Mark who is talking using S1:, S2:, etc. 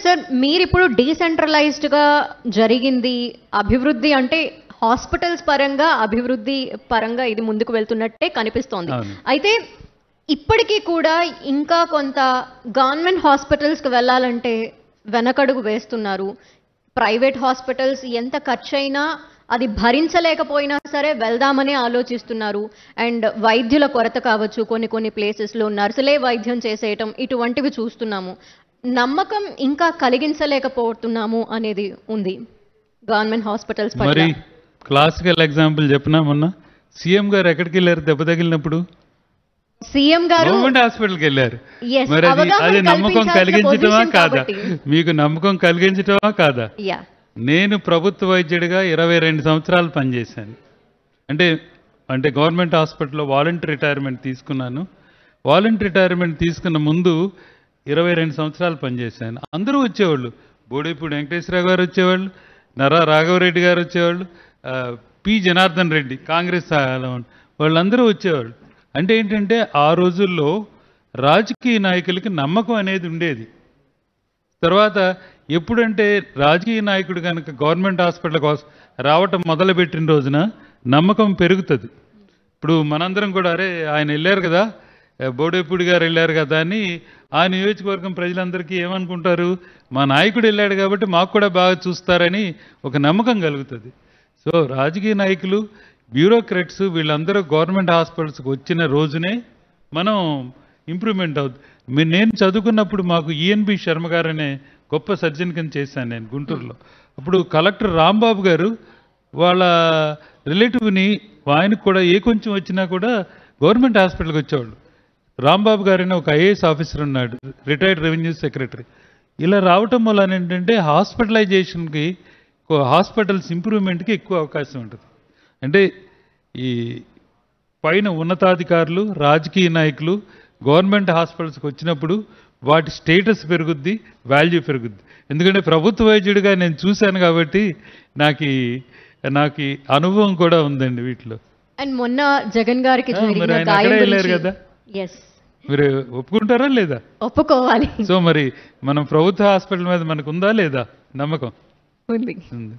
S1: Sir మీరిప్పుడు డీసెంట్రలైజ్డ్గా జరిగింది అభివృద్ధి అంటే హాస్పిటల్స్ పరంగా అభివృద్ధి పరంగా ఇది ముందుకు వెళ్తున్నట్టే కనిపిస్తోంది. అయితే ఇప్పటికీ కూడా ఇంకా కొంత గవర్నమెంట్ హాస్పిటల్స్కి వెళ్ళాలంటే వెనకడుగు వేస్తున్నారు. ప్రైవేట్ హాస్పిటల్స్ ఎంత ఖర్చైనా అది భరించలేకపోయినా సరే వెళ్దామని ఆలోచిస్తున్నారు. అండ్ వైద్యుల కొరత కావచ్చు, కొన్ని ప్లేసెస్లో నర్సులే వైద్యం చేసేయటం ఇటువంటివి చూస్తున్నాము. నమ్మకం ఇంకా కలిగించలేకపోతున్నాము అనేది ఉంది గవర్నమెంట్ హాస్పిటల్స్ పట్ల.
S2: మరి క్లాసికల్ ఎగ్జాంపుల్ చెప్పినా మొన్న సీఎం గారు ఎక్కడికి వెళ్ళారు దెబ్బ తగిలినప్పుడు?
S1: సీఎం గారు
S2: గవర్నమెంట్ హాస్పిటల్కి వెళ్ళారు. మరి అది నమ్మకం కలిగించటమా కాదా? మీకు నమ్మకం కలిగించటమా కాదా? నేను ప్రభుత్వ వైద్యుడిగా 22 సంవత్సరాలు పనిచేశాను. అంటే గవర్నమెంట్ హాస్పిటల్లో వాలంటీర్ రిటైర్మెంట్ తీసుకున్నాను. వాలంటీర్ రిటైర్మెంట్ తీసుకున్న ముందు 22 సంవత్సరాలు పనిచేశాను. అందరూ వచ్చేవాళ్ళు. బోడేపూడి వెంకటేశ్వరరావు గారు వచ్చేవాళ్ళు, నరా రాఘవరెడ్డి గారు వచ్చేవాళ్ళు, పి జనార్దన్ రెడ్డి కాంగ్రెస్ వాళ్ళందరూ వచ్చేవాళ్ళు. అంటే ఏంటంటే ఆ రోజుల్లో రాజకీయ నాయకులకి నమ్మకం అనేది ఉండేది. తర్వాత ఎప్పుడంటే రాజకీయ నాయకుడు కనుక గవర్నమెంట్ హాస్పిటల్ కోసం రావటం మొదలుపెట్టిన రోజున నమ్మకం పెరుగుతుంది. ఇప్పుడు మనందరం కూడా అరే ఆయన వెళ్ళారు కదా, బోడేపూడి గారు వెళ్ళారు కదా అని ఆ నియోజకవర్గం ప్రజలందరికీ ఏమనుకుంటారు, మా నాయకుడు వెళ్ళాడు కాబట్టి మాకు కూడా బాగా చూస్తారని ఒక నమ్మకం కలుగుతుంది. సో రాజకీయ నాయకులు, బ్యూరోక్రాట్స్ వీళ్ళందరూ గవర్నమెంట్ హాస్పిటల్స్కి వచ్చిన రోజునే మనం ఇంప్రూవ్మెంట్ అవుతుంది. నేను చదువుకున్నప్పుడు మాకు ఈఎన్బి శర్మ గారు అనే గొప్ప సర్జన్ కింద చేశాను నేను గుంటూరులో. అప్పుడు కలెక్టర్ రాంబాబు గారు వాళ్ళ రిలేటివ్ని, ఆయనకు కూడా ఏ కొంచెం వచ్చినా కూడా గవర్నమెంట్ హాస్పిటల్కి వచ్చేవాళ్ళు. రాంబాబు గారని ఒక ఐఏఎస్ ఆఫీసర్ ఉన్నాడు, రిటైర్డ్ రెవెన్యూ సెక్రటరీ. ఇలా రావటం వల్ల ఏంటంటే హాస్పిటలైజేషన్కి, హాస్పిటల్స్ ఇంప్రూవ్మెంట్కి ఎక్కువ అవకాశం ఉంటుంది. అంటే ఈ పైన ఉన్నతాధికారులు, రాజకీయ నాయకులు గవర్నమెంట్ హాస్పిటల్స్కి వచ్చినప్పుడు వాటి స్టేటస్ పెరుగుద్ది, వాల్యూ పెరుగుద్ది. ఎందుకంటే ప్రభుత్వ వైద్యుడిగా నేను చూశాను కాబట్టి నాకు అనుభవం కూడా ఉందండి వీటిలో.
S1: అండ్ మొన్న జగన్ గారికి
S2: వెళ్ళారు కదా, మీరు ఒప్పుకుంటారా లేదా?
S1: ఒప్పుకోవాలి.
S2: సో మరి మనం ప్రభుత్వ హాస్పిటల్ మీద మనకు ఉందా లేదా నమ్మకం? ఉంది.